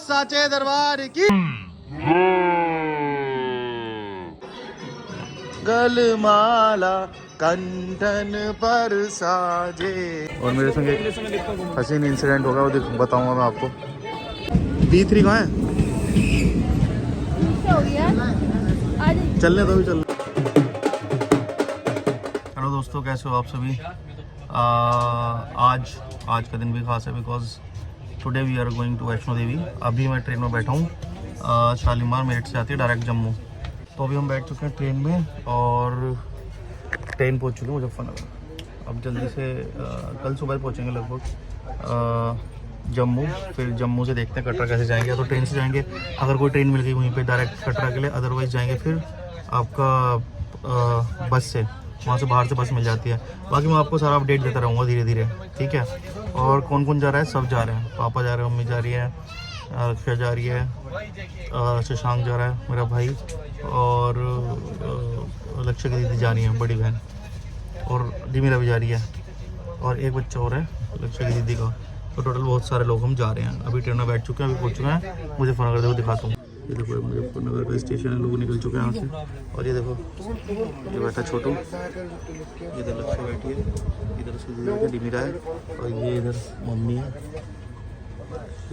साचे दरबार की गलमाला कंठन पर साजे। और मेरे संग एक हसीन इंसिडेंट होगा, वो बताऊंगा मैं आपको। D3 कहाँ है? चलने दो भी, चल। हेलो दोस्तों, कैसे हो आप सभी? आज का दिन भी खास है because today we are going to Vaishno Devi. अभी मैं ट्रेन में बैठा हूँ, शालीमार मेरठ से आती है डायरेक्ट जम्मू। तो अभी हम बैठ चुके हैं ट्रेन में और ट्रेन पहुँच चुकी है मुजफ्फरनगर। अब जल्दी से कल सुबह पहुँचेंगे लगभग जम्मू। फिर जम्मू से देखते हैं कटरा कैसे जाएंगे, या तो ट्रेन से जाएंगे अगर कोई ट्रेन मिल गई वहीं पे डायरेक्ट कटरा के लिए, अदरवाइज़ जाएंगे फिर आपका बस से, वहाँ से बाहर से बस मिल जाती है। बाकी मैं आपको सारा अपडेट देता रहूँगा धीरे धीरे, ठीक है। और कौन कौन जा रहा है? सब जा रहे हैं, पापा जा रहे हैं, मम्मी जा रही है, रक्षा जा रही है, शशांक जा रहा है मेरा भाई, और लक्ष्य की दीदी जा रही है बड़ी बहन, और धीमीरा भी जा रही है, और एक बच्चा और है लक्ष्य की दीदी का। तो टोटल बहुत सारे लोग हम जा रहे हैं। अभी ट्रेन में बैठ चुके हैं, अभी पहुँच चुके हैं मुजफ्फरनगर। देखो दिखाता हूँ, ये देखो मुजफ्फरनगर का स्टेशन है, लोग निकल चुके हैं यहाँ से। और ये देखो ये बैठा छोटू, इधर लक्ष्य बैठी है, इधर उसकी डिमीरा है, और ये इधर मम्मी है।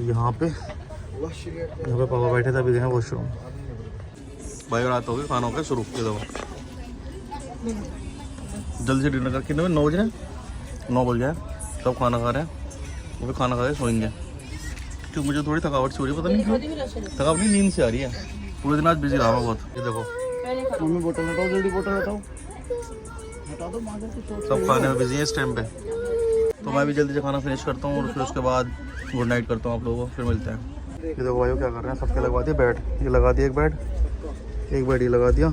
यहाँ पे पापा बैठे थे, अभी गए वॉशरूम। भाई रात हो गई, खाना हो गया शुरू। ये देखो जल्दी से डिनर कर, कितने में 9 बजे 9 बज गया, सब खाना खा रहे हैं। वो भी खाना खा के सोएंगे क्योंकि मुझे थोड़ी थकावट सी हो रही है, पता नहीं क्यों थकावट नहीं, नींद से आ रही है। पूरे दिन आज बिजी रहा मैं बहुत। ये देखो मम्मी बोतल हटाओ, जल्दी बोतल हटाओ, हटा दो। सब खाने में बिजी है इस टाइम पे, तो मैं भी जल्दी से खाना फिनिश करता हूँ और फिर उसके बाद गुड नाइट करता हूँ आप लोगों को, फिर मिलते हैं। ये देखो भाई क्या कर रहे हैं, सबके लगवा दिया बेड। ये लगा दिया एक बेड ये लगा दिया,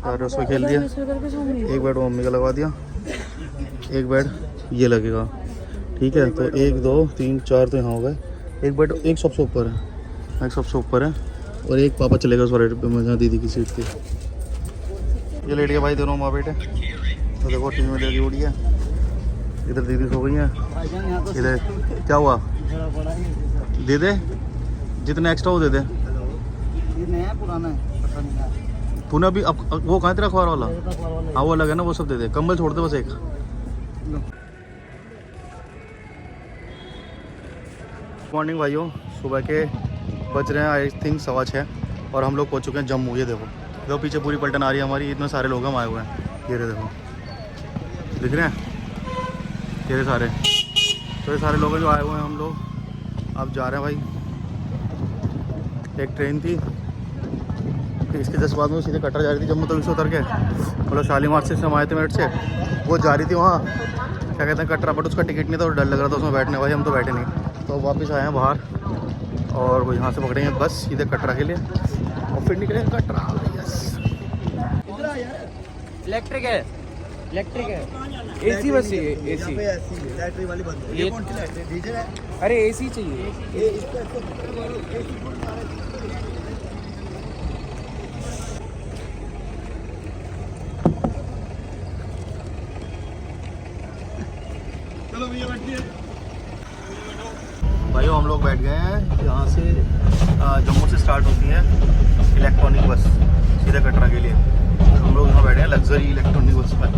और उसमें खेल दिया। एक बेड मम्मी का लगा दिया, एक बेड ये लगेगा, ठीक है। तो 1 2 3 4 तो यहाँ हो गए। एक बेड एक सबसे ऊपर है, एक सबसे ऊपर है, और एक पापा चलेगा उस वाले पे में दीदी की सीट पे। ये लेट गया भाई, दोनों माँ बेटे। तो देखो टीवी में लगी उड़ी है, इधर दीदी सो गई है। इधर क्या हुआ? दे दे जितना एक्स्ट्रा हो दे दे। पुराना है तूने अभी, अब वो कहाँ तेरा अखबार वाला? हाँ वो अलग है ना, वो सब दे दे। कंबल छोड़ दे बस एक। मॉर्निंग भाइयों, सुबह के बज रहे हैं आई थिंक 6:15 और हम लोग पहुँच चुके हैं जम्मू। ये देखो पीछे पूरी पलटन आ रही है हमारी, इतने सारे लोग हम आए हुए हैं। ये देखो दिख रहे हैं ये सारे, तो ये सारे लोग जो आए हुए हैं हम लोग। अब जा रहे हैं भाई। एक ट्रेन थी इसके 10 बाद में सीधे कटरा जा रही थी जम्मू तक से उतर के, मतलब शालीमार से हम आए थे मेरठ से, वो जा रही थी वहाँ क्या कहते हैं कटरा, बट उसका टिकट नहीं था और डर लग रहा था उसमें बैठने। भाई हम तो बैठे नहीं, तो वापस आए हैं बाहर और वो यहाँ से पकड़ेंगे बस सीधे कटरा के लिए और फिर निकलेंगे कटरा। इलेक्ट्रिक है एसी बस चाहिए, एसी बैटरी वाली बंद है। ये कौन सी लाइट है? डीजल है? अरे एसी चाहिए। चलो भैया बैठिए। भाइयों हम लोग बैठ गए हैं। यहाँ से जम्मू से स्टार्ट होती है इलेक्ट्रॉनिक बस सीधे कटरा के लिए। हम लोग यहाँ बैठे हैं लग्जरी इलेक्ट्रॉनिक बस में,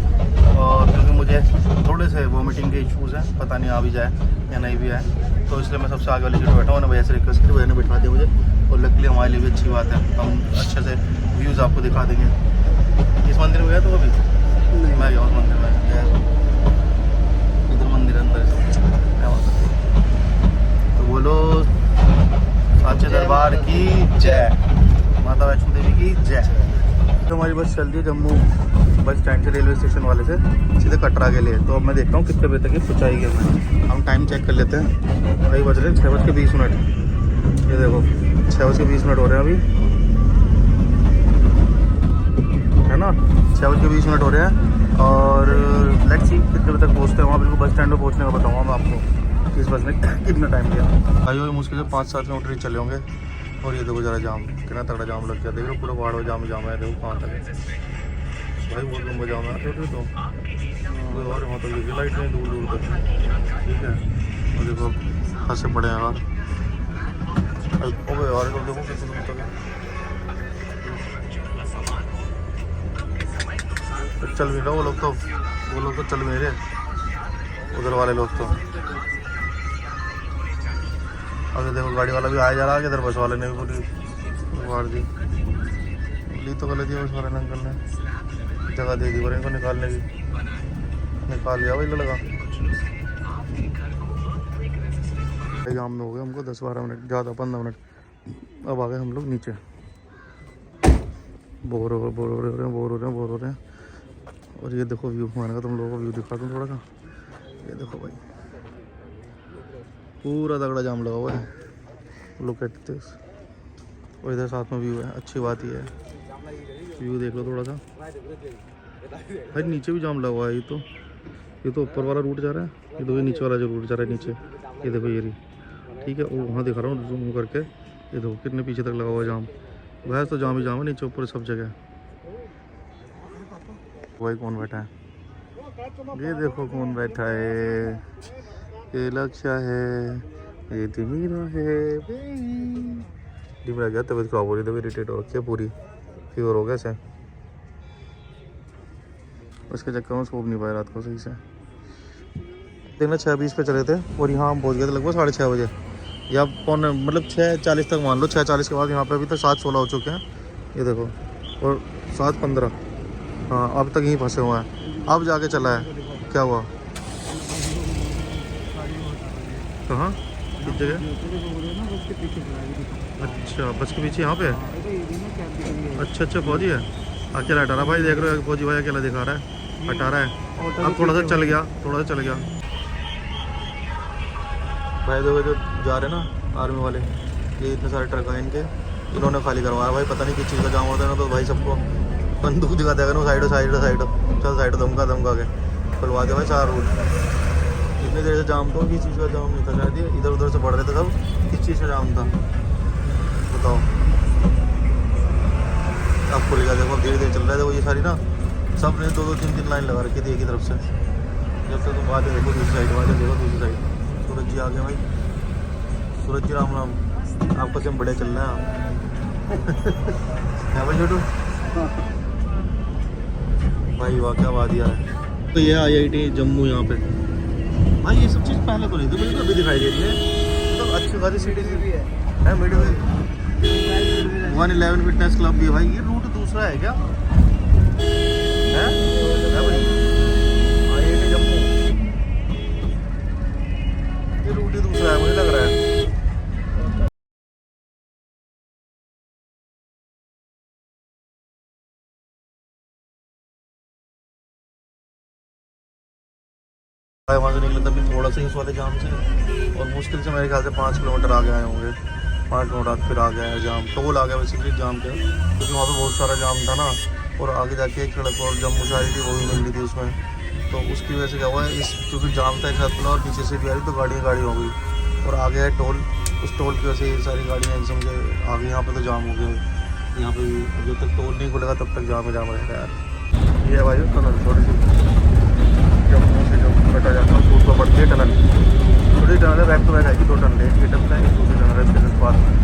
और क्योंकि मुझे थोड़े से वॉमिटिंग के इश्यूज़ हैं, पता नहीं आ भी जाए या नहीं भी आए, तो इसलिए मैं सबसे आगे वाली सीट बैठा हूँ ना। भैया से रिक्वेस्ट की, भैया ने बैठा दिया मुझे, और लकीली हमारे लिए भी अच्छी बात है, हम अच्छे से व्यूज़ आपको दिखा देंगे। इस मंदिर में गया तो अभी मैं गया उस मंदिर में गया, इधर मंदिर अंदर तो बोलो साचे दरबार की जय, माता वैष्णो देवी की जय। तो हमारी बस चल रही है जम्मू बस स्टैंड से, रेलवे स्टेशन वाले से सीधे कटरा के लिए। तो अब मैं देखता हूँ कितने बजे तक ये पहुँचाएगी हमें। हम टाइम चेक कर लेते हैं। भाई बज रहे हैं 6:20। ये देखो 6:20 हो रहे हैं अभी, है ना, 6:20 हो रहे हैं। और लेट्स सी कितने बजे तक पहुँचते हैं वहाँ। बिल्कुल बस स्टैंड पर पहुँचने का बताऊँगा मैं आपको इस बस में कितना टाइम लिया। भाई मुश्किल से 5-7 किलोमीटर ही चले होंगे। और ये देखो जरा जाम, कितना तगड़ा जाम लग गया। देख लो पूरा पहाड़ जाम है। देखो कहाँ तक भाई, बहुत लंबा जाम है। तो और वहाँ तक देखिए लाइट नहीं दूर तक, ठीक है। और देखो फंसे पड़े हैं यार। अबे यार इधर देखो कितनी दूर तक है। चल भी रहा वो लोग तो चल भी रहे उधर वाले लोग तो। अगर देखो गाड़ी वाला भी आया जा रहा है, इधर बस वाले ने भी पूरी मार दी। ली तो गलत है बस वाले ने, अंकल ने जगह दे दी पर इनको निकालने की, निकाल लिया वही लगा। एग्जाम में हो गए हमको 10-12 मिनट, ज़्यादा 15 मिनट। अब आ गए हम लोग नीचे। बोर हो रहे हैं। और ये देखो व्यू, मैंने कहा तुम लोगों को व्यू दिखा दूँ थोड़ा सा। ये देखो भाई पूरा तगड़ा जाम लगा हुआ है, लुक एट दिस। और इधर साथ में व्यू है, अच्छी बात ये है। व्यू देख लो थोड़ा सा भाई, नीचे भी जाम लगा हुआ है। ये तो ऊपर वाला रूट जा रहा है, ये तो नीचे वाला जो रूट जा रहा है नीचे, ये देखो ये रही, ठीक है। वो वहाँ दिखा रहा हूँ जूम करके, ये देखो कितने पीछे तक लगा हुआ है जाम। वैसे तो जाम ही जाम है, नीचे ऊपर सब जगह। भाई कौन बैठा है, ये देखो कौन बैठा है, ये लक्ष्य है, ये तिमीरा है। तिमीरा क्या तबीयत खराब हो रही है, तबीयत इरिटेट हो रखी है पूरी, फीवर हो गया ऐसे। उसके चक्कर में सो नहीं पाया रात को सही से। देखना 6:20 पे चले थे और यहाँ हम पहुँच गए थे लगभग 6:30 बजे, या पौने मतलब 6:40 तक मान लो। 6:40 के बाद यहाँ पे अभी तक 7:16 हो चुके हैं, ये देखो। और 7:15, हाँ अब तक यहीं फंसे हुए हैं। अब जाके चला है, क्या हुआ, कहाँ, किस जगह? अच्छा बस के पीछे यहाँ पे। अच्छा फौजी है, अकेला हटा रहा भाई, देख रहे हो फौजी भाई अकेला दिखा रहा है, हटा रहा है। अब थोड़ा सा चल गया भाई। देखो जो जा रहे ना आर्मी वाले, ये इतने सारे ट्रक हैं इनके, इन्होंने खाली करवाया भाई। पता नहीं किस चीज़ का जाम होता है ना, तो भाई सबको बंदूक दिखा देगा ना, साइड चल साइड धमका के खुलवा के भाई सारा रूट। इतनी देर से जाम तो किस चीज़ का जाम नहीं था, शायद ये इधर उधर से बढ़ रहे थे सब, किस चीज़ का जाम था बताओ। अब खुल गया देखो, धीरे धीरे चल रहा है। देखो ये सारी ना सब ने 2-2, 3-3 लाइन लगा रखी थी एक ही तरफ से। जब तक तुम बात है देखो दूसरी साइड, बात है देखो दूसरी साइड। सूरज जी आ गए भाई, सूरज जी राम राम, आपका सिम बड़े चल रहे हैं आप। भाई छोटू भाई वाह क्या बात यार। तो ये IIT जम्मू यहाँ पे भाई, ये सब चीज़ पहले तो नहीं थी, मुझे तो अभी दिखाई दे रही है। तो अच्छी खासी सिटी भी है मिड में। 111 फिटनेस क्लब भी है भाई। ये रूट दूसरा है क्या है भाई? IIT जम्मू, ये रूट ही दूसरा है मुझे लग रहा है। वहाँ से निकले तभी थोड़ा सा इस वाले जाम से, और मुश्किल से मेरे ख्याल से 5 किलोमीटर आगे आए होंगे। 5 किलोमीटर फिर आ गया है जाम, टोल आ गया बेसिकली जाम के, क्योंकि वहाँ पे बहुत सारा जाम था ना। और आगे जाके एक सड़क और जम्मू शहरी थी, वो भी मिल रही थी उसमें, तो उसकी वजह से क्या हुआ है, इस क्योंकि जाम था एक साथ खुला और पीछे से भी आ रही, तो गाड़ी हो गई। और आगे है टोल, उस टोल की वजह से ये सारी गाड़ियाँ समझे आगे। यहाँ पर तो जाम हो गया यहाँ पे, जब तक टोल नहीं खुलेगा तब तक जाम में जाम रहेगा यार। ये है भाई टनल, थोड़ी सी जम्मू से जो कटा जाता है फूट पर पड़ती है टनल, छोटी टनल है, बैक टू बैक आएगी 2 टनल, एक ये टनल है, एक दूसरी टनल है इसके पास में।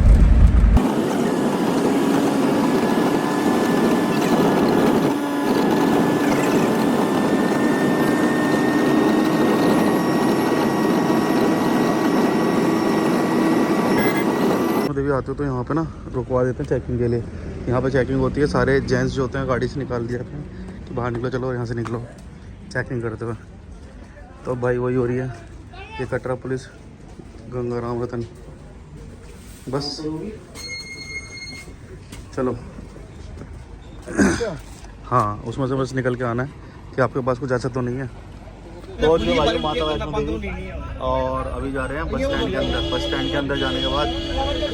देवी आते हो तो यहाँ पे ना रुकवा देते हैं चेकिंग के लिए। यहाँ पे चेकिंग होती है, सारे जेंट्स जो होते हैं गाड़ी से निकाल दिए जाते हैं कि बाहर निकलो, चलो यहाँ से निकलो, चेकिंग करते हुए। तो भाई वही हो रही है, ये कटरा पुलिस गंगाराम रतन, बस चलो। हाँ उसमें से बस निकल के आना है कि आपके पास कुछ ऐसा तो नहीं है। तो जो भाई माता वैष्णो देवी, और अभी जा रहे हैं बस स्टैंड के अंदर। बस स्टैंड के अंदर जाने के बाद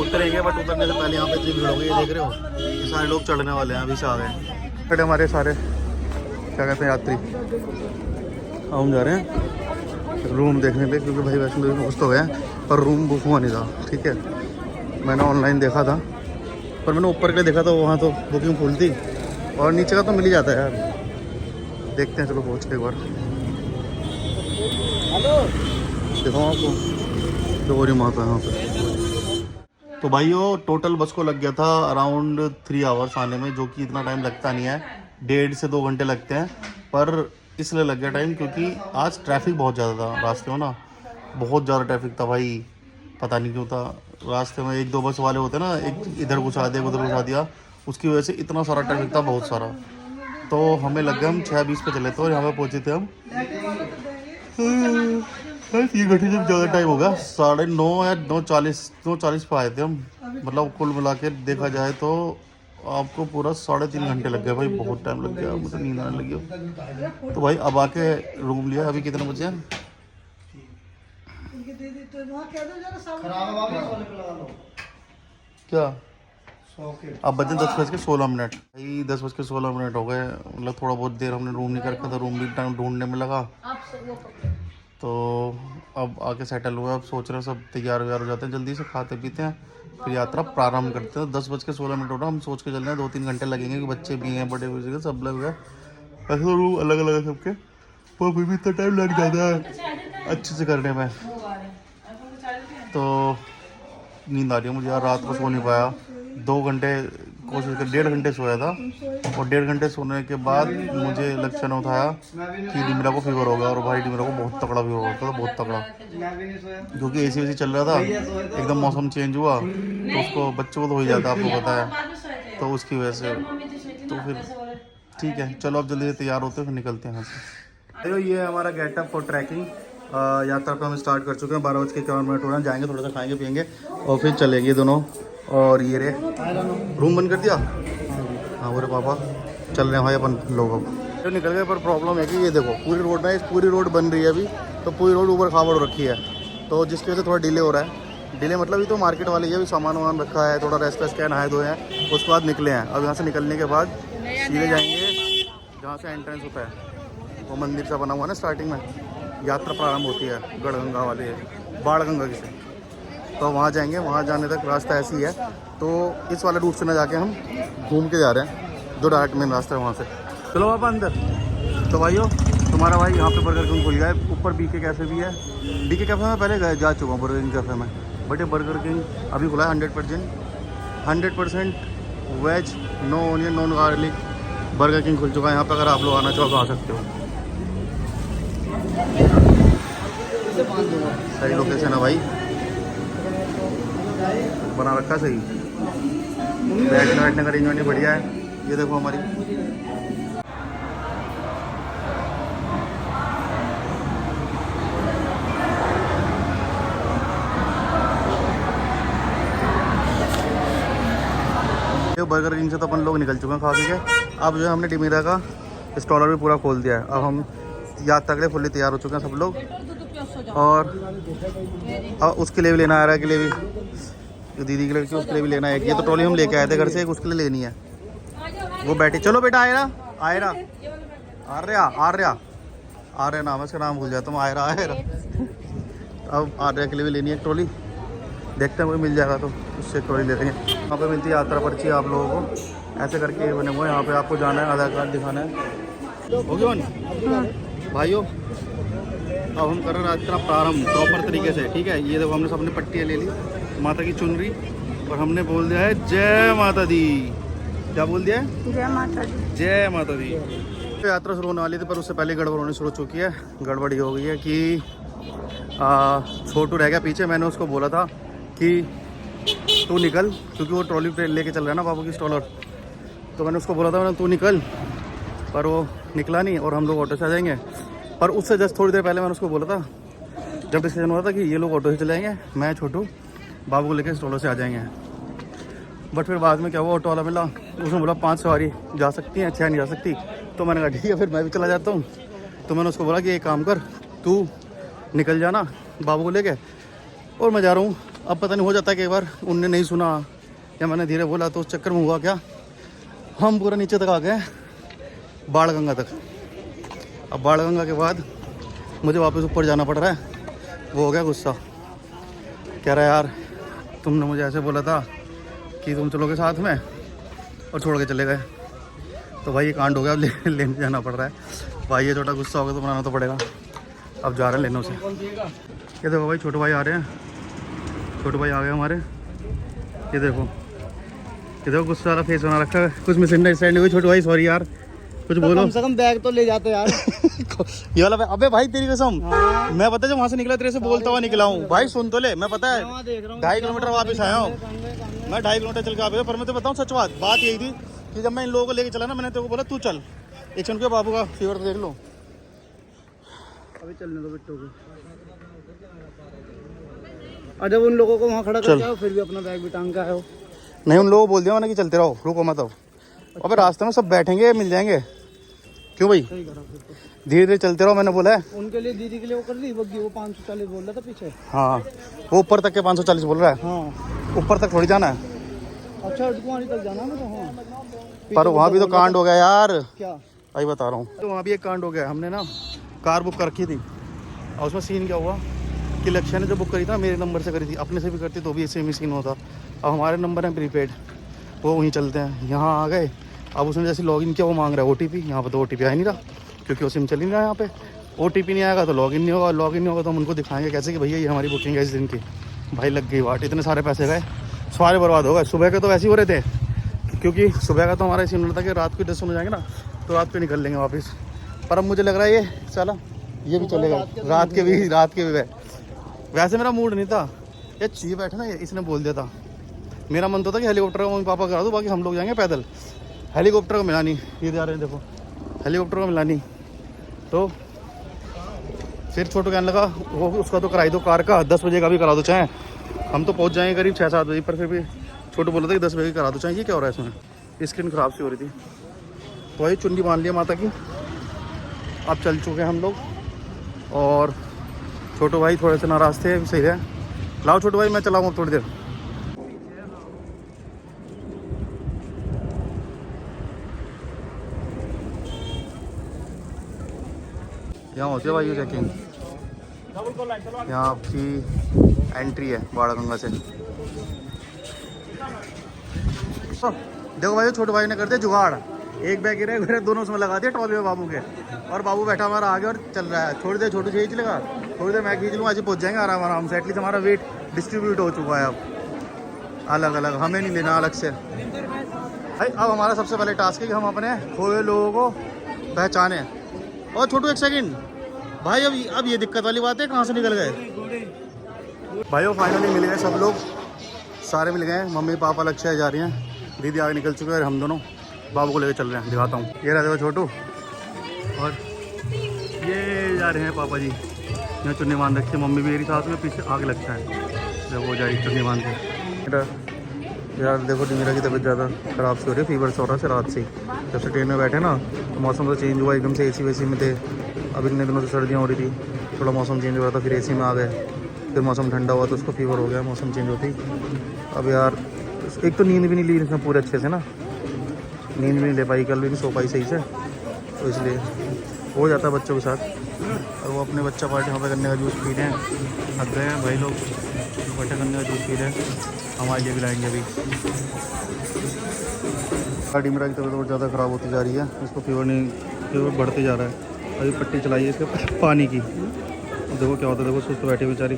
उतरेंगे, बट उतरने से पहले यहाँ पे इतनी भीड़ हो गई है, देख रहे हो ये सारे लोग चढ़ने वाले हैं, अभी से आ गए खड़े हमारे सारे क्या कहते हैं यात्री। हम जा रहे हैं रूम देखने के लिए, क्योंकि भाई वैष्णो देवी पहुँच तो गए हैं पर रूम बुक हुआ नहीं था, ठीक है। मैंने ऑनलाइन देखा था, पर मैंने ऊपर के देखा था वहाँ तो बुकिंग फुल थी, और नीचे का तो मिल ही जाता है यार। देखते हैं, चलो पहुँच के एक बार देखो आपको, तो गौरी माता यहाँ पे। तो भाई वो टोटल बस को लग गया था अराउंड 3 आवर्स आने में, जो कि इतना टाइम लगता नहीं है, 1.5 से 2 घंटे लगते हैं। पर इसलिए लग गया टाइम क्योंकि आज ट्रैफिक बहुत ज़्यादा था रास्ते में ना, बहुत ज़्यादा ट्रैफिक था भाई, पता नहीं क्यों था। रास्ते में 1-2 बस वाले होते ना, एक इधर घुसा दिया उधर घुसा दिया, उसकी वजह से इतना सारा ट्रैफिक था, बहुत सारा। तो हमें लग गया, हम 6:20 पे चले थे और यहाँ पे पहुँचे थे हम 3 घंटे जब ज़्यादा टाइम होगा, 9:30 या 9:40 पे आए थे हम। मतलब कुल मिला के देखा जाए तो आपको पूरा 3.5 घंटे लग गए भाई, बहुत टाइम लग गया, मुझे नींद आने लगी। तो भाई अब आके रूम लिया। अभी कितने बजे हैं? क्या अब बजे 10:16 भाई, 10:16 हो गए। मतलब थोड़ा बहुत देर हमने रूम नहीं कर रखा था, रूम भी टाइम ढूंढने में लगा। तो अब आके सेटल हुआ, अब सोच रहे हैं सब तैयार व्यार हो जाते हैं, जल्दी से खाते पीते हैं, फिर यात्रा प्रारंभ करते हैं। 10:16 हो रहा, हम सोच के चल रहे हैं 2-3 घंटे लगेंगे, कि बच्चे भी हैं, बड़े बुजुर्ग सब लोग हैं, ऐसे तो रूम अलग अलग है सबके, पर फिर भी इतना टाइम लग जाता है अच्छे से करने में। तो नींद आ रही है मुझे यार, रात को सो नहीं पाया, 2 घंटे कोशिश कर, 1.5 घंटे सोया था, और 1.5 घंटे सोने के बाद मुझे लक्षण उठाया कि डिमरा को फीवर होगा, और भाई डिमरा को बहुत तगड़ा फीवर होता था, बहुत तगड़ा, क्योंकि एसी वेसी चल रहा था, एकदम मौसम चेंज हुआ तो उसको, बच्चों को तो हो ही जाता है, आपको पता है, तो उसकी वजह से। तो फिर ठीक है, चलो अब जल्दी से तैयार होते हैं, फिर निकलते हैं यहाँ से। तो ये हमारा गेटअप फॉर ट्रैकिंग। यात्रा पर हम स्टार्ट कर चुके हैं, 12:51 हो रहे हैं, जाएंगे थोड़ा सा खाएंगे पियेंगे और फिर चलेंगे दोनों। और ये रे रूम बंद कर दिया, हाँ बोरे पापा चल रहे हैं भाई अपन लोग। अब तो निकल गए, पर प्रॉब्लम है कि ये देखो पूरी रोड में, पूरी रोड बन रही है अभी, तो पूरी रोड ऊपर खाबड़ रखी है, तो जिसकी वजह से थोड़ा डिले हो रहा है। डिले मतलब ये तो मार्केट वाली है, अभी सामान वामान रखा है, थोड़ा रेस्ट वेस्ट नहाए धोए हैं, उसके बाद निकले हैं। अब यहाँ से निकलने के बाद सीधे जाएंगे जहाँ से एंट्रेंस होता है, वो मंदिर सा बना हुआ है ना, स्टार्टिंग में यात्रा प्रारंभ होती है, गढ़गंगा वाले बाणगंगा की से, तो वहाँ जाएंगे। वहाँ जाने तक रास्ता ऐसी है, तो इस वाले रूट से ना जाके हम घूम के जा रहे हैं, जो डायरेक्ट मेन रास्ता है वहाँ से। चलो आप अंदर। तो भाइयों तुम्हारा भाई यहाँ पे बर्गर किंग खुल गया है, ऊपर बीके कैफ़े भी है। बीके कैफ़े में पहले जा चुका हूँ, बर्गर किंग कैफ़े में, बट ये बर्गर किंग अभी खुला है 100% veg, no onion no garlic Burger King खुल चुका है यहाँ पर। अगर आप लोग आना चाहो तो आ सकते हो। सही लोकेशन है भाई, बना रखा सही, बैठने बैठने का अरेंजमेंट बढ़िया है। ये देखो हमारी बर्गर किंग से तो अपन लोग निकल चुके हैं खा पी के। अब जो है हमने डिमीरा का स्टॉलर भी पूरा खोल दिया है। अब हम यात्रा के लिए फुल्ली तैयार हो चुके हैं सब लोग, और उसके लिए भी लेना आ रहा है, के लिए भी, जो दीदी के लिए, उसके लिए भी लेना है। ये तो ट्रॉली हम लेके आए थे घर से, एक उसके लिए लेनी है, वो बैठी। चलो बेटा आयरा आर्या नाम है उसका, नाम भूल जाता हूँ, आयरा। अब आर्या के लिए भी लेनी है ट्रॉली, देखते हैं कोई मिल जाएगा तो उससे ट्रॉली ले लेंगे। यहाँ पे मिलती है यात्रा पर्ची आप लोगों को, ऐसे करके बने हुए। यहाँ पे आपको जाना है, आधार कार्ड दिखाना है। ओके भाइयों अब हम कर रहे हैं यात्रा प्रारंभ प्रॉपर तरीके से, ठीक है। ये देखो हमने सबने पट्टियाँ ले ली, माता की चुनरी, और हमने बोल दिया है जय माता दी। क्या बोल दिया है? जय माता दी। जय माता दी। तो यात्रा शुरू होने वाली थी, पर उससे पहले गड़बड़ होनी शुरू हो चुकी है। गड़बड़ी हो गई है कि छोटू रह गया पीछे। मैंने उसको बोला था कि तू निकल, क्योंकि वो ट्रॉली पे लेके चल रहा है ना बाबू की स्टॉलर, तो मैंने उसको बोला था तू निकल, पर वो निकला नहीं, और हम लोग ऑटो से आ जाएंगे। पर उससे जस्ट थोड़ी देर पहले मैंने उसको बोला था, जब डिसीजन हुआ था कि ये लोग ऑटो से चले जाएंगे, मैं छोटू बाबू को लेकर स्टॉलर से आ जाएंगे। बट फिर बाद में क्या हुआ, ऑटो वाला मिला, उसने बोला 5 सवारी जा सकती हैं, 6 नहीं जा सकती। तो मैंने कहा ठीक है, फिर मैं भी चला जाता हूँ। तो मैंने उसको बोला कि एक काम कर, तू निकल जाना बाबू को लेके, और मैं जा रहा हूँ। अब पता नहीं हो जाता कि एक बार उनने नहीं सुना या मैंने धीरे बोला, तो उस चक्कर में हुआ क्या, हम पूरा नीचे तक आ गए, बाणगंगा तक। अब बाणगंगा के बाद मुझे वापस ऊपर जाना पड़ रहा है। वो हो गया गुस्सा, कह रहा है यार तुमने मुझे ऐसे बोला था कि तुम चलोगे साथ में, और छोड़ के चले गए। तो भाई ये कांड हो गया, अब लेने जाना पड़ रहा है। भाई ये छोटा गुस्सा होगा तो बनाना तो पड़ेगा। अब जा रहे हैं लेने उसे। ये देखो भाई छोटे भाई आ रहे हैं, छोटे भाई आ गए हमारे। ये देखो गुस्सा वाला फेस बना रखा है, कुछ मिसअंडरस्टैंडिंग हुई। छोटे भाई सॉरी यार, कुछ बोलो। कम से कम बैग तो ले जाते यार। ये वाला अबे भाई तेरी कसम, मैं पता है जब वहाँ से निकला तेरे से बोलता हुआ निकला हूँ भाई, सुन तो ले। मैं पता है 2.5 किलोमीटर वापस आया हूँ मैं, 2.5 किलोमीटर चल के आ गया। पर मैं तो बताऊँ सच बात यही थी कि जब मैं इन लोगों को लेके चला ना, मैंने तेरे को बोला तू चल, एक क्षण के बाबू का फीवर देख लो। अभी चलने दो बिट्टू को। और जब उन लोगों को वहाँ खड़ा करके आओ, फिर भी अपना बैग भी टांग के आए। नहीं, उन लोगों को बोल दिया मैंने कि चलते रहो, रुको मत। अब अबे रास्ते में सब बैठेंगे, मिल जाएंगे। क्यों भाई, धीरे धीरे चलते रहो, मैंने बोला है। उनके लिए, दीदी के लिए वो कर ली बग्गी, वो 540 बोल रहा था पीछे। हाँ, वो ऊपर तक के 540 बोल रहा है। हाँ, ऊपर तक थोड़ी जाना है। अच्छा वहाँ तक जाना है तो। हाँ, पर वहाँ भी तो कांड हो गया यार। क्या भाई बता रहा हूँ, तो वहाँ भी एक कांड हो गया। हमने ना कार बुक कर रखी थी, और उसमें सीन क्या हुआ कि लक्ष्य ने जो बुक करी था मेरे नंबर से करी थी, अपने से भी करती तो भी सेम ही सीन होता। अब हमारे नंबर हैं प्रीपेड, वो वहीं चलते हैं। यहाँ आ गए, अब उसने जैसे लॉगिन किया वो मांग रहा है OTP। यहाँ पर तो OTP आ नहीं रहा, क्योंकि वो सिम चल नहीं रहा है यहाँ पे। OTP नहीं आएगा तो लॉगिन नहीं होगा, लॉगिन नहीं होगा तो हम उनको दिखाएंगे कैसे कि भैया ये हमारी बुकिंग है इस दिन की। भाई लग गई वाट, इतने सारे पैसे गए, सारे बर्बाद हो गए। सुबह के तो वैसे ही हो रहे थे, क्योंकि सुबह का तो हमारा सिम था कि रात को 10 हो जाएंगे ना, तो रात को निकल लेंगे वापस। पर अब मुझे लग रहा है ये चला, ये भी चलेगा रात के भी गए। वैसे मेरा मूड नहीं था, ये चाहिए बैठे ना, इसने बोल दिया था। मेरा मन तो था कि हेलीकॉप्टर का मम्मी पापा करा दो, बाकी हम लोग जाएंगे पैदल। हेलीकॉप्टर को मिला नहीं, ये जा रहे हैं देखो, हेलीकॉप्टर को मिला नहीं। तो फिर छोटू कहने लगा वो उसका तो कराई दो, कार का 10 बजे का भी करा दो चाहे, हम तो पहुंच जाएंगे करीब 6-7 बजे। पर फिर भी छोटू बोला था कि 10 बजे करा दो चाहे। ये क्या हो रहा है इसमें, स्किन ख़राब सी हो रही थी। तो वही चुन्नी बांध लिया माता की। अब चल चुके हैं हम लोग, और छोटू भाई थोड़े से नाराज़ थे, सही है। लाओ छोटू भाई, मैं चलाऊँ थोड़ी देर। यहाँ होती है भाई ये चेकिंग, यहाँ आपकी एंट्री है बाड़ागंगा से। देखो भाई छोटे भाई ने कर दिया जुगाड़, एक बैग गिरे दोनों उसमें लगा दिया ट्रॉली में बाबू के, और बाबू बैठा हमारा आगे और चल रहा है। थोड़ी देर छोटू से ही चलेगा, थोड़ी देर मैं खींच लूँगा, आज पहुँच जाएंगे आराम से। एटलीस्ट हमारा वेट डिस्ट्रीब्यूट हो चुका है अब अलग अलग, हमें नहीं लेना अलग से भाई। अब हमारा सबसे पहले टास्क है कि हम अपने खोए लोगों को पहचाने। और छोटू एक सेकंड भाई, अब ये दिक्कत वाली बात है, कहाँ से निकल गए भाई? वो फाइनली मिल गए सब लोग, सारे मिल गए। मम्मी पापा लक्ष्य जा रही हैं, दीदी आगे निकल चुके हैं, और हम दोनों बाबू को लेकर चल रहे हैं। दिखाता हूँ, ये रहा देखो छोटू, और ये जा रहे हैं पापा जी। यहाँ चुन्नी बांध रखी है, मम्मी भी मेरी साथ में, पीछे आगे लगता है जब हो जाएगी चुन्नी बांध के। यार देखो मेरा की तबीयत ज़्यादा ख़राब सी हो रही है, फीवर से हो रहा है रात से ही। जब से ट्रेन में बैठे ना तो मौसम तो चेंज हुआ एकदम से, AC वेसी में थे। अब इतने दिनों से सर्दियाँ हो रही थी, थोड़ा मौसम चेंज हो रहा था, फिर AC में आ गए, फिर मौसम ठंडा हुआ तो उसको फीवर हो गया मौसम चेंज होती। अब यार एक तो नींद भी नहीं ली इसमें पूरे अच्छे से ना, नींद भी नहीं ले पाई, कल भी नहीं सो पाई सही से, तो इसलिए हो जाता है बच्चों के साथ। और वो अपने बच्चा पार्टी वहाँ पर गन्ने का जूस पी रहे हैं, थक गए हैं भाई लोग, बच्चा गन्ने का जूस पी रहे हैं, हमारे लिए भी लाएंगे अभी। गाड़ी मेरा की तबीयत बहुत ज़्यादा ख़राब होती जा रही है, इसको फीवर बढ़ते जा रहा है। अभी पट्टी चलाई है इसके पानी की, देखो क्या होता है। देखो सुस्त बैठी बेचारी,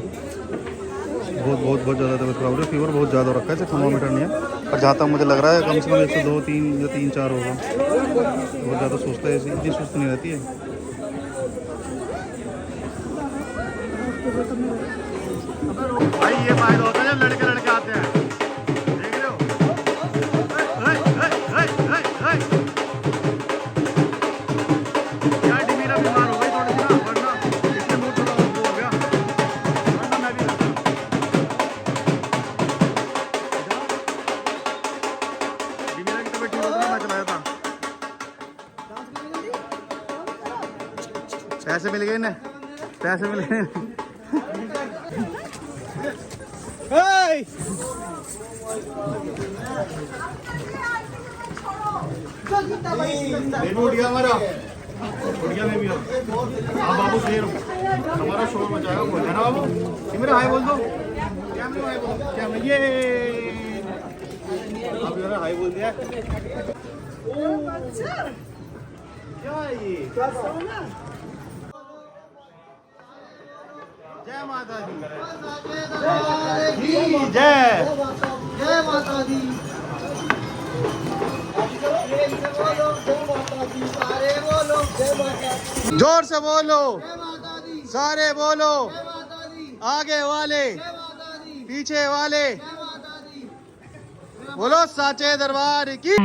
बहुत ज़्यादा तबीयत ख़राब हो रही है, फीवर बहुत ज़्यादा हो रखा है, इसे थर्मामीटर नहीं है। और जहाँ तक मुझे लग रहा है कम से कम 102, 3 या 3-4 होगा, बहुत ज़्यादा सुस्त है, इतनी सुस्त नहीं रहती है। भाई ये फायदा होता है जब लड़के आते हैं, देख रहे हो? यार डिमीरा बीमार हो गई थोड़ी सी ना, वरना इसके मूड थोड़ा वो हो गया, वरना मैं भी रहता। डिमीरा की तबीयत ठीक होती मैं चलाया था। पैसे मिल गए ना, पैसे मिल गए। हमारा में भी हाँ बाबू शेर हमारा शोर मचाएगा, बोल है ना बाबू? ये मेरा हाय बोल दो, क्या मेरा हाय बोल दो, क्या मैं ये अब मेरा हाय बोल दिया। क्या ये जय माता दी, जय जय माता दी। सारे बोलो जय माता दी। जोर से बोलो, जय माता दी। सारे बोलो, जय माता दी। आगे वाले, जय माता दी। पीछे वाले, जय माता दी। बोलो साचे दरबार की।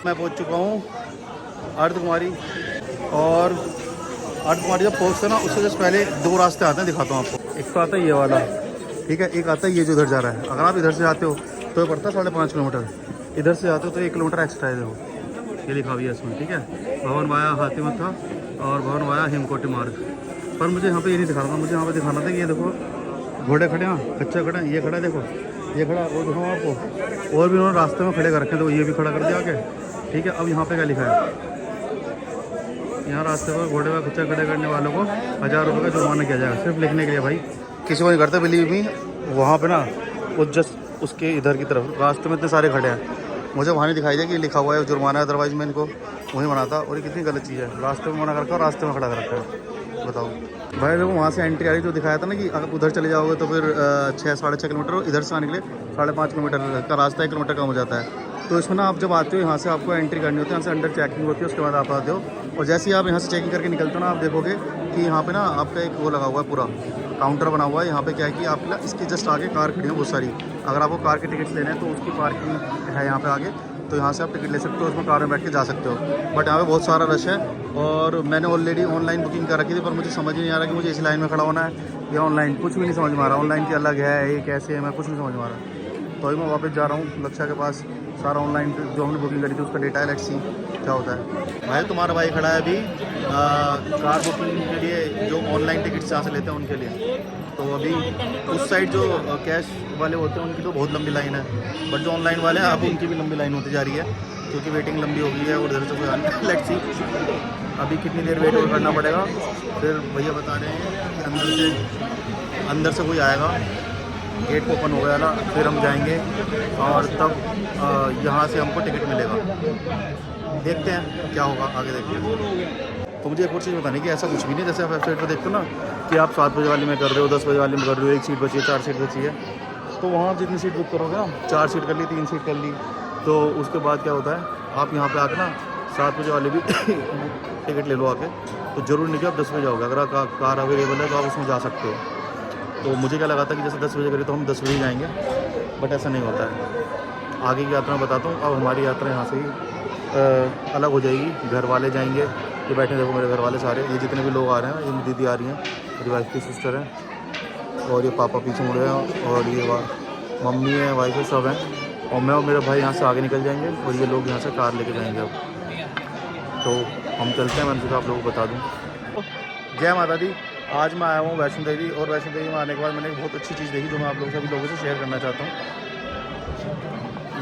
मैं पहुंच चुका हूँ अर्धकुमारी, और अर्धकुमारी जब पहुँचते हैं ना उससे जस्ट पहले दो रास्ते आते हैं, दिखाता हूँ आपको। एक तो आता है ये वाला, ठीक है, एक आता है ये जो इधर जा रहा है। अगर आप इधर से जाते हो तो ये पड़ता है 5.5 किलोमीटर, इधर से जाते हो तो 1 किलोमीटर एक्स्ट्रा है। देखो ये लिखा हुआ है इसमें, ठीक है, भवन वाया हाथीमथा और भवन वाया हेमकोटी मार्ग। पर मुझे यहाँ पे ये नहीं दिखाना था, मुझे यहाँ पे दिखाना था कि ये देखो घोड़े खड़े हैं, कच्चा खड़ा है, ये खड़ा है, देखो ये खड़ा, वो दिखाऊँ आपको। और भी उन्होंने रास्ते में खड़े कर रखे हैं, तो ये भी खड़ा कर दिया आके, ठीक है। अब यहाँ पे क्या लिखा है, यहाँ रास्ते पर घोड़े का खच्चा खड़े करने वालों को 1000 रुपये का जुर्माना किया जाएगा, सिर्फ लिखने के लिए। भाई किसी को नहीं करता बिलीव मी, वहाँ पे ना वो जस्ट उसके इधर की तरफ रास्ते में इतने सारे खड़े हैं, मुझे वहाँ नहीं दिखाई दिया कि लिखा हुआ है जुर्माना है, अदरवाइज मैं इनको वहीं बनाता। और ये कितनी गलत चीज़ है, रास्ते में मना करके और रास्ते में खड़ा कर रखा है, बताओ भाई। देखो वहाँ से एंट्री आ रही जो दिखाया था ना कि अगर उधर चले जाओगे तो फिर 6-6.5 किलोमीटर, इधर से आने के लिए 5.5 किलोमीटर का रास्ता 1 किलोमीटर कम हो जाता है। तो इसमें ना आप जब आते हो यहाँ से आपको एंट्री करनी होती है, यहाँ से अंडर चेकिंग होती है, उसके बाद आप आते हो। और जैसे ही आप यहाँ से चेकिंग करके निकलते हो ना, आप देखोगे कि यहाँ पे ना आपका एक वो लगा हुआ है, पूरा काउंटर बना हुआ है। यहाँ पे क्या है कि आप ना इसके जस्ट आगे कार खड़ी है बहुत सारी, अगर आपको कार के टिकट्स लेने हैं तो उसकी पार्किंग है यहाँ पे आगे, तो यहाँ से आप टिकट ले सकते हो, उसमें कार में बैठ के जा सकते हो। बट यहाँ पे बहुत सारा रश है, और मैंने ऑलरेडी ऑनलाइन बुकिंग कर रखी थी, पर मुझे समझ ही नहीं आ रहा कि मुझे इस लाइन में खड़ा होना है या ऑनलाइन, कुछ भी नहीं समझ में आ रहा। ऑनलाइन की अलग है, ये कैसे है, मैं कुछ नहीं समझ में आ रहा। तो अभी मैं वापस जा रहा हूँ लक्षा के पास, सारा ऑनलाइन जो हमने बुकिंग करी थी उसका डेटा है, लेट्स सी क्या होता है। भाई तुम्हारा भाई खड़ा है अभी कार बुकिंग के लिए, जो ऑनलाइन टिकट्स यहाँ से लेते हैं उनके लिए। तो अभी उस साइड जो कैश वाले होते हैं उनकी तो बहुत लंबी लाइन है, बट जो ऑनलाइन वाले हैं अब उनकी भी लंबी लाइन होती जा रही है, क्योंकि वेटिंग लंबी हो गई है। और इधर से कोई आने, लेट्स सी अभी कितनी देर वेट और करना पड़ेगा। फिर भैया बता रहे हैं कि अंदर से कोई आएगा, गेट ओपन हो गया ना, फिर हम जाएंगे और तब यहाँ से हमको टिकट मिलेगा। देखते हैं क्या होगा आगे, देखते हैं। तो मुझे एक और चीज़ बतानी कि ऐसा कुछ भी नहीं, जैसे आप वेबसाइट पर देखते हो ना कि आप 7 बजे वाली में कर रहे हो, 10 बजे वाली में कर रहे हो, 1 सीट बची है, 4 सीट बची है, तो वहाँ जितनी सीट बुक करोगे ना, 4 सीट कर ली, 3 सीट कर ली, तो उसके बाद क्या होता है, आप यहाँ पे आके ना 7 बजे वाले भी टिकट ले लो आके। तो ज़रूरी नहीं कि आप 10 बजे जाओगे, अगर कार अवेलेबल है तो आप उसमें जा सकते हो। तो मुझे क्या लगा था कि जैसे 10 बजे करें तो हम 10 बजे जाएंगे, बट ऐसा नहीं होता है। आगे की यात्रा में बताता हूँ। अब हमारी यात्रा यहाँ से ही अलग हो जाएगी, घर वाले जाएंगे, ये बैठे देखो मेरे घर वाले सारे, ये जितने भी लोग आ रहे हैं, ये दीदी आ रही हैं, मेरी वाइफ की सिस्टर है, और ये पापा पीछे मुड़े हैं, और ये मम्मी है, वाइफ है, सब हैं, और मैं और मेरा भाई यहाँ से आगे निकल जाएंगे, और ये लोग यहाँ से कार लेके जाएंगे। अब तो हम चलते हैं, मैं आप लोगों को बता दूँ। जय माता दी। आज मैं आया हूँ वैष्णो देवी, और वैष्णो देवी में आने के बाद मैंने एक बहुत अच्छी चीज़ देखी जो मैं आप लोगों सभी लोगों से शेयर करना चाहता हूँ।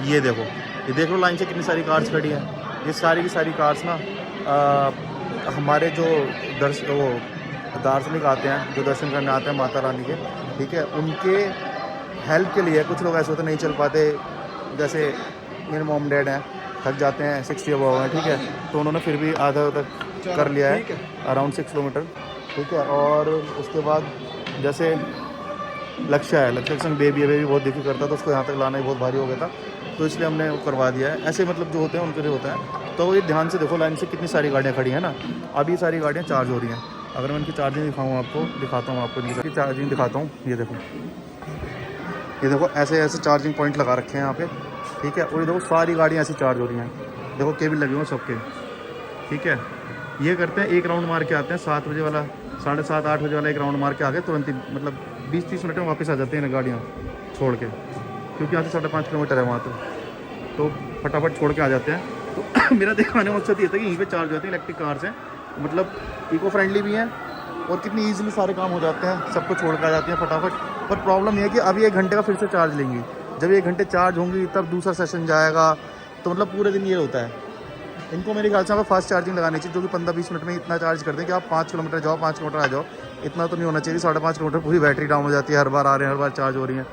ये देखो, ये देख लो लाइन से कितनी सारी कार्स खड़ी हैं। ये सारी की सारी कार्स ना हमारे जो दार्शनिक आते हैं, जो दर्शन करने आते हैं माता रानी के, ठीक है, उनके हेल्प के लिए। कुछ लोग ऐसे होते नहीं चल पाते, जैसे मेरे मॉम डैड हैं, थक जाते हैं, 60 अबव हैं, ठीक है, तो उन्होंने फिर भी आधा तक कर लिया है, अराउंड 6 किलोमीटर, ठीक है। और उसके बाद जैसे लक्ष्य है, लक्ष्य के संग बेबी है, बेबी बहुत दिक्कत करता था, उसको यहाँ तक लाना ही बहुत भारी हो गया था, तो इसलिए हमने वो करवा दिया है। ऐसे मतलब जो होते हैं उनके लिए होता है। तो ये ध्यान से देखो, लाइन से कितनी सारी गाड़ियाँ खड़ी हैं ना। अभी ये सारी गाड़ियाँ चार्ज हो रही हैं। अगर मैं इनकी चार्जिंग दिखाऊँ आपको, दिखाता हूँ आपको इनकी चार्जिंग दिखाता हूँ। ये देखो ऐसे ऐसे चार्जिंग पॉइंट लगा रखे हैं यहाँ पे, ठीक है। और ये देखो सारी गाड़ियाँ ऐसी चार्ज हो रही हैं, देखो केबल लगे हुए हैं सबके, ठीक है। ये करते हैं, एक राउंड मार के आते हैं, 7 बजे वाला, 7:30-8 बजे वाला एक राउंड मार के आके तुरंत ही, मतलब 20-30 मिनट में वापस आ जाते हैं गाड़ियाँ छोड़ के, क्योंकि यहाँ से 5.5 किलोमीटर है वहाँ तो फटाफट छोड़ के आ जाते हैं। तो मेरा दिखाने का मकसद ये था कि यहीं पे चार्ज होती है, इलेक्ट्रिक कार्स हैं, मतलब इको फ्रेंडली भी हैं, और कितनी ईजिली सारे काम हो जाते हैं, सबको छोड़ के आ जाती हैं फटाफट। पर प्रॉब्लम ये है कि अभी 1 घंटे का फिर से चार्ज लेंगी, जब 1 घंटे चार्ज होंगी तब दूसरा सेशन जाएगा, तो मतलब पूरे दिन ये होता है। इनको मेरे ख्याल से हमें फास्ट चार्जिंग लगानी चाहिए, जो कि 15-20 मिनट में इतना चार्ज कर दें कि आप 5 किलोमीटर जाओ, 5 किलोमीटर आ जाओ। इतना तो नहीं होना चाहिए, 5.5 किलोमीटर पूरी बैटरी डाउन हो जाती है, हर बार आ रहे हैं, हर बार चार्ज हो रही है।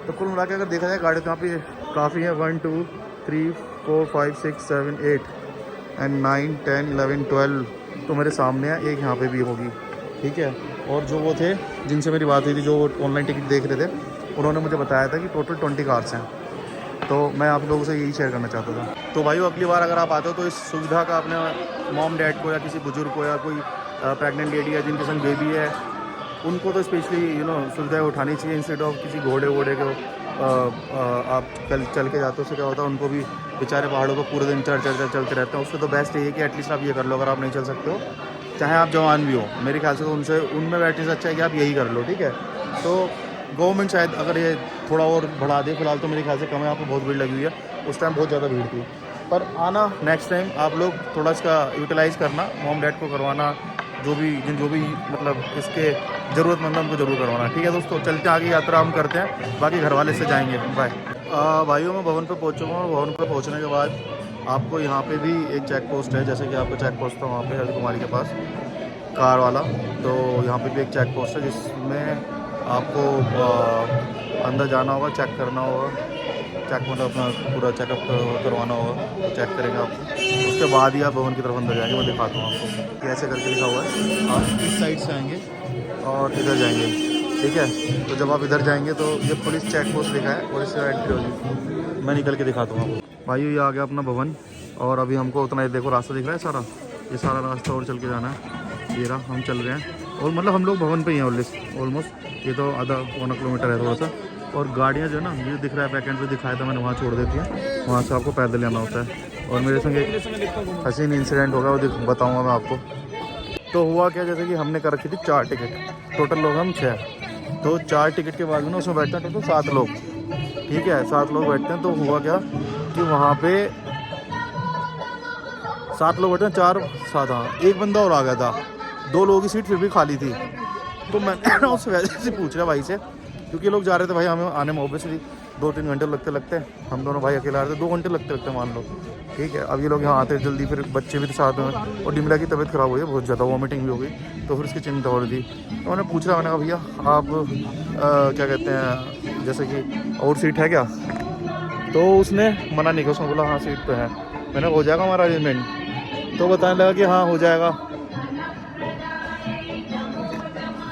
तो कुल मिला के अगर देखा जाए गाड़ी तो यहाँ पे काफ़ी है, 1 2 3 4 5 6 7 8 एंड 9 10 11 12 तो मेरे सामने है, एक यहाँ पे भी होगी, ठीक है। और जो वो थे जिनसे मेरी बात हुई थी, जो ऑनलाइन टिकट देख रहे थे, उन्होंने मुझे बताया था कि टोटल 20 कार्स हैं। तो मैं आप लोगों से यही शेयर करना चाहता था। तो भाई अगली बार अगर आप आते हो तो इस सुविधा का अपने मॉम डैड को या किसी बुजुर्ग को या कोई प्रेग्नेंट लेडी है जिनके संग बेबी है, उनको तो स्पेशली सुविधाएं उठानी चाहिए, इंस्टेड ऑफ किसी घोड़े वोड़े को आप चल के जाते हो। उससे क्या होता है, उनको भी बेचारे पहाड़ों पर पूरे दिन चलते रहते हैं। उससे तो बेस्ट यही है कि एटलीस्ट आप ये कर लो, अगर आप नहीं चल सकते हो, चाहे आप जवान भी हो, मेरे ख्याल से तो उनमें बैठने से अच्छा है कि आप यही कर लो, ठीक है। तो गवर्नमेंट शायद अगर ये थोड़ा और बढ़ा दे, फिलहाल तो मेरे ख्याल से कम है, आपको बहुत भीड़ लगी हुई है, उस टाइम बहुत ज़्यादा भीड़ थी। पर आना नेक्स्ट टाइम आप लोग थोड़ा इसका यूटिलाइज़ करना, मॉम डैड को करवाना, जो भी मतलब इसके ज़रूरतमंद है उनको ज़रूर करवाना, ठीक है दोस्तों। चलते आगे यात्रा हम करते हैं, बाकी घर वाले से जाएंगे। बाय भाइयों, मैं भवन पर पहुँच चुका हूँ। भवन पर पहुँचने के बाद आपको यहाँ पे भी एक चेक पोस्ट है, जैसे कि आपको चेक पोस्ट था वहाँ पे हल्कुमारी के पास कार वाला, तो यहाँ पे भी एक चेक पोस्ट है जिसमें आपको अंदर जाना होगा, चेक करना होगा, चेक मतलब अपना पूरा चेकअप करवाना होगा, चेक करेंगे आपको, उसके बाद ही आप भवन की तरफ अंदर जाएंगे। मैं दिखाता हूँ आपको कैसे करके लिखा हुआ है। आप इस साइड से आएंगे और इधर जाएंगे, ठीक है। तो जब आप इधर जाएंगे तो ये पुलिस चेक पोस्ट लिखा है और इससे एंट्री होगी। मैं निकल के दिखाता हूँ आपको। भाई ये आ गया अपना भवन, और अभी हमको उतना ही देखो रास्ता दिख रहा है सारा, ये सारा रास्ता और चल के जाना है। ये रहा, हम चल रहे हैं, और मतलब हम लोग भवन पे ही हैं ऑलमोस्ट। ये तो आधा 1 किलोमीटर है थोड़ा सा। और गाड़ियाँ जो है ना, ये दिख रहा है बैक एंड पे दिखाया था मैंने, वहाँ छोड़ देती हैं, वहाँ से आपको पैदल जाना होता है। और मेरे संग एक हसीन इंसिडेंट होगा, वो बताऊँगा मैं आपको। तो हुआ क्या, जैसे कि हमने कर रखी थी 4 टिकट, टोटल लोग हम 6, तो 4 टिकट के बाद में ना उसमें बैठते हैं टोटल 7 लोग, ठीक है, 7 लोग बैठते हैं। तो हुआ क्या कि वहाँ पे 7 लोग बैठे हैं, 4 7, हाँ, एक बंदा और आ गया था, 2 लोगों की सीट फिर भी खाली थी। तो मैं उससे वैसे से पूछ रहा भाई से, क्योंकि लोग जा रहे थे भाई, हमें आने में ऑब्वियसली 2-3 घंटे लगते, हम दोनों भाई अकेले आ रहे थे, 2 घंटे लगते मान लो, ठीक है। अब ये लोग यहाँ आते जल्दी, फिर बच्चे भी साथ में, और डिमला की तबीयत ख़राब हुई है बहुत ज़्यादा, वॉमिटिंग भी हो गई, तो फिर उसकी चिंता हो रही थी। तो मैंने पूछ रहा, मैंने कहा भैया आप क्या कहते हैं, जैसे कि और सीट है क्या? तो उसने मना नहीं किया, उसने बोला हाँ सीट तो है। मैंने हो जाएगा हमारा अरेंजमेंट? तो बताने लगा कि हाँ हो जाएगा,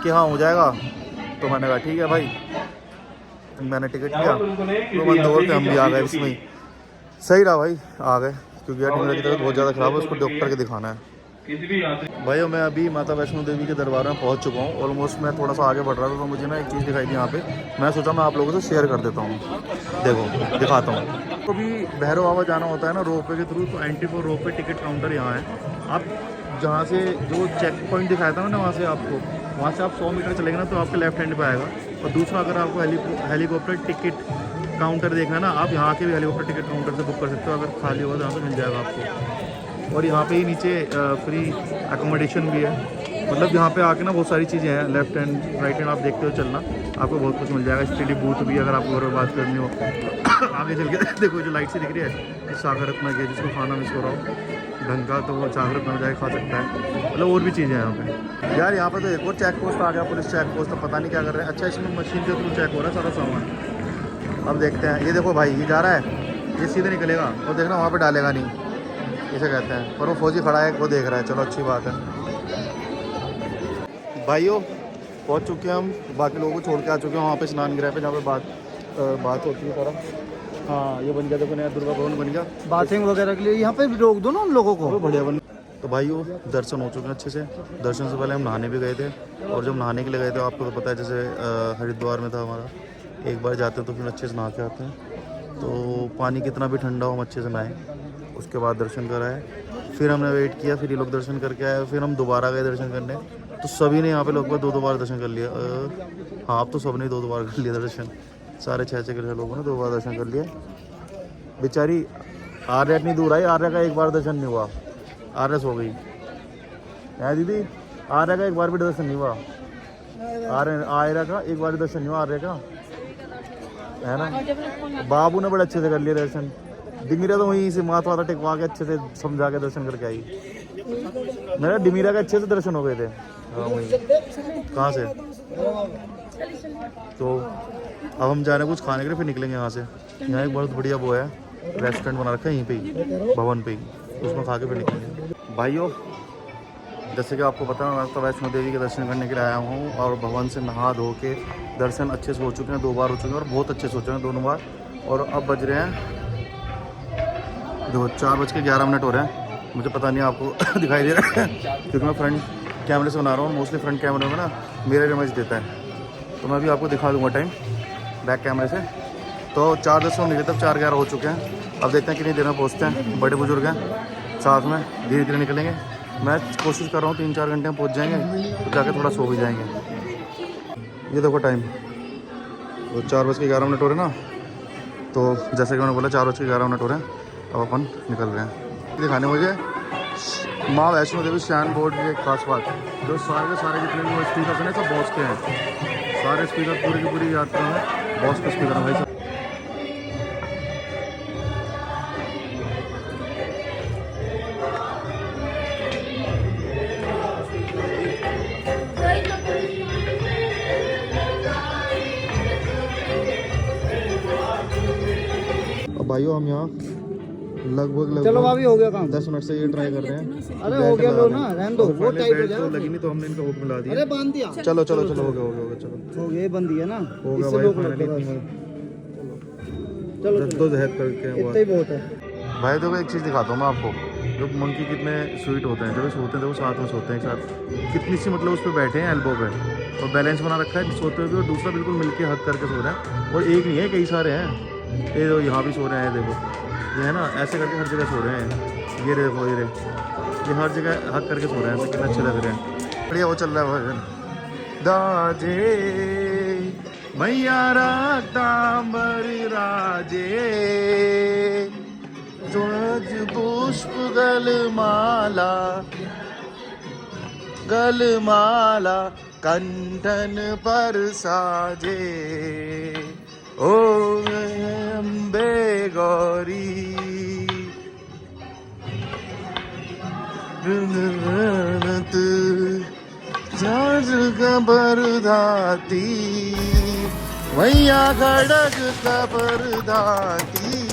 कि हाँ हो जाएगा। तो मैंने कहा ठीक है भाई, मैंने टिकट लिया, तो बंद हो गए, हम भी आ गए इसमें ही। सही रहा भाई, आ गए, क्योंकि यार मेरी तबीयत बहुत ज़्यादा ख़राब है, उसको डॉक्टर के दिखाना है। भाई मैं अभी माता वैष्णो देवी के दरबार में पहुंच चुका हूं, ऑलमोस्ट मैं थोड़ा सा आगे बढ़ रहा था, तो मुझे ना एक चीज़ दिखाई थी यहाँ पे, मैं सोचा मैं आप लोगों से शेयर कर देता हूँ। देखो दिखाता हूँ। तो भी भैरव बाबा जाना होता है ना रोपवे के थ्रू, तो entry for ropeway ticket counter यहाँ है। आप जहाँ से जो चेक पॉइंट दिखाया था ना, वहाँ से वहाँ से आप 100 मीटर चलेंगे ना, तो आपके लेफ्ट हैंड पे आएगा। और दूसरा, अगर आपको हेलीकॉप्टर टिकट काउंटर देखना है ना, आप यहाँ के भी हेलीकॉप्टर टिकट काउंटर से बुक कर सकते हो, अगर खाली होगा तो यहाँ पे मिल जाएगा आपको। और यहाँ पे ही नीचे फ्री एकोमोडेशन भी है, मतलब यहाँ पे आके ना बहुत सारी चीज़ें हैं, लेफ्ट हैंड राइट हैंड आप देखते हो चलना, आपको बहुत कुछ मिल जाएगा। स्टडी बूथ भी, अगर आपको घर में बात करनी हो। आगे चल के देखो जो लाइट से दिख रही है, सागर रत्ना की, जिसको खाना मिस हो रहा हो ढंग का, तो वो सागर रत्ना में जाके खा सकता है। मतलब और भी चीज़ें हैं यहाँ पे यार। यहाँ पे तो एक और चेक पोस्ट आ गया, पुलिस चेक पोस्ट, तो पता नहीं क्या कर रहे हैं। अच्छा, इसमें मशीन के थ्रू चेक हो रहा है सारा सामान। अब देखते हैं, ये देखो भाई, ये जा रहा है, ये सीधे निकलेगा, और देखना वहाँ पर डालेगा नहीं, इसे कहते हैं। पर वो फौजी खड़ा है, वो देख रहा है, चलो अच्छी बात है। भाइयों पहुंच चुके हैं हम, बाकी लोगों को छोड़ के आ चुके हैं वहाँ पे स्नान गृह पे, जहाँ पे बात होती है सारा। हाँ, ये बन गया, देखो नया दुर्गा भवन बन गया, बाथिंग वगैरह के लिए यहाँ पे भी रोक दो ना हम लोगों को, बढ़िया बन। तो भाइयों दर्शन हो चुके हैं अच्छे से। दर्शन से पहले हम नहाने भी गए थे, और जब नहाने के लिए गए थे, आपको तो पता है जैसे हरिद्वार में था हमारा, एक बार जाते हैं तो फिर अच्छे से नहा के आते हैं। तो पानी कितना भी ठंडा हो, हम अच्छे से नहाए, उसके बाद दर्शन कराए, फिर हमने वेट किया, फिर ये लोग दर्शन करके आए, फिर हम दोबारा गए दर्शन करने। तो सभी ने यहाँ पे लगभग 2-2 बार दर्शन कर लिया। हाँ, अब तो सब ने 2-2 बार कर लिया दर्शन, सारे 6-6 लोगों ने 2 बार दर्शन कर लिया। बेचारी आर्या इतनी दूर आई, आर्या का एक बार दर्शन नहीं हुआ, आर्या सो गई है दीदी, आर्या का एक बार भी दर्शन नहीं हुआ, आर्या का एक बार दर्शन नहीं हुआ, आर्या का है ना। बाबू ने बड़े अच्छे से कर लिया दर्शन, डिमीरा तो वहीं से माथा वाथा टेकवा के अच्छे से समझा के दर्शन करके आई। मेरा डिमीरा के अच्छे से दर्शन हो गए थे। हाँ वहीं। कहाँ से? तो अब हम जा रहे हैं कुछ खाने के लिए, फिर निकलेंगे यहाँ से। यहाँ एक बहुत बढ़िया वो है रेस्टोरेंट बना रखा है यहीं पे ही, भवन पे ही, उसमें खा के फिर निकलेंगे। भाइयों जैसे कि आपको पता है, मैं तो वैष्णो देवी के दर्शन करने के लिए आया हूँ और भवन से नहा धो के दर्शन अच्छे से हो चुके हैं, 2 बार हो चुके हैं और बहुत अच्छे से हो चुके हैं दोनों बार। और अब बज रहे हैं देखो 4:11 हो रहे हैं। मुझे पता नहीं आपको दिखाई दे रहा है क्योंकि मैं फ्रंट कैमरे से बना रहा हूँ। मोस्टली फ्रंट कैमरे में ना मेरा इमेज देता है, तो मैं भी आपको दिखा दूँगा टाइम बैक कैमरे से। तो 4:10 हो निकले, तब 4:11 हो चुके हैं। अब देखते हैं कितनी देर में पहुँचते हैं। बड़े बुजुर्ग हैं साथ में, धीरे धीरे निकलेंगे। मैं कोशिश कर रहा हूँ 3-4 घंटे में पहुँच जाएंगे, तो जाके थोड़ा सो भी जाएंगे। ये देखो टाइम, तो 4:11 हो रहे ना, तो जैसे कि मैंने बोला 4:11 हो रहे हैं। अब अपन निकल रहे हैं। दिखाने मुझे माँ वैष्णो देवी श्राइन बोर्ड की एक खास बात, जो सारे के सारे जितने भी स्पीकर हैं सब बॉस के हैं। सारे स्पीकर पूरी की पूरी यात्रा में बॉस के स्पीकर हैं भाई साहब। भाइयों हम यहाँ लगभग चलो अभी हो गया काम। 10 मिनट से ये ट्राई कर रहे हैं। अरे हो गया लो ना, रहने दो, वो टाइट हो जाएगा। लगी नहीं तो हमने इनका हुक मिला दिया। अरे बांध दिया। चलो चलो चलो हो गया चलो हो गया, बंद दिया ना, होगा इससे भाई लोग फाइनली। लगते हैं। चलो जद्दोजहद करके हुआ इतना ही बहुत है भाई। देखो एक चीज़ दिखाता हूँ मैं आपको, जो मंकी कितने स्वीट होते हैं। जब सोते हैं तो वो साथ में सोते हैं एक साथ, कितनी सी मतलब उस पर बैठे हैं एल्बो पे, और बैलेंस बना रखा है सोते हुए, और दूसरा बिल्कुल मिलके हक करके सो रहा है। और एक नहीं है, कई सारे हैं। ये यहाँ भी सो रहे हैं, देखो ये है ना, ऐसे करके हर जगह सो रहे हैं। ये देखो ये हर जगह हक करके सो रहे हैं, कितने अच्छे लग रहे हैं। बढ़िया वो चल रहा है भजन। दाजे मैया रातांबर राजे, तुझ पुष्प गलमाला कंठन पर साजे। ओ अम्बे गौरी कबर धाती, मैया खड़ग कबर धाती।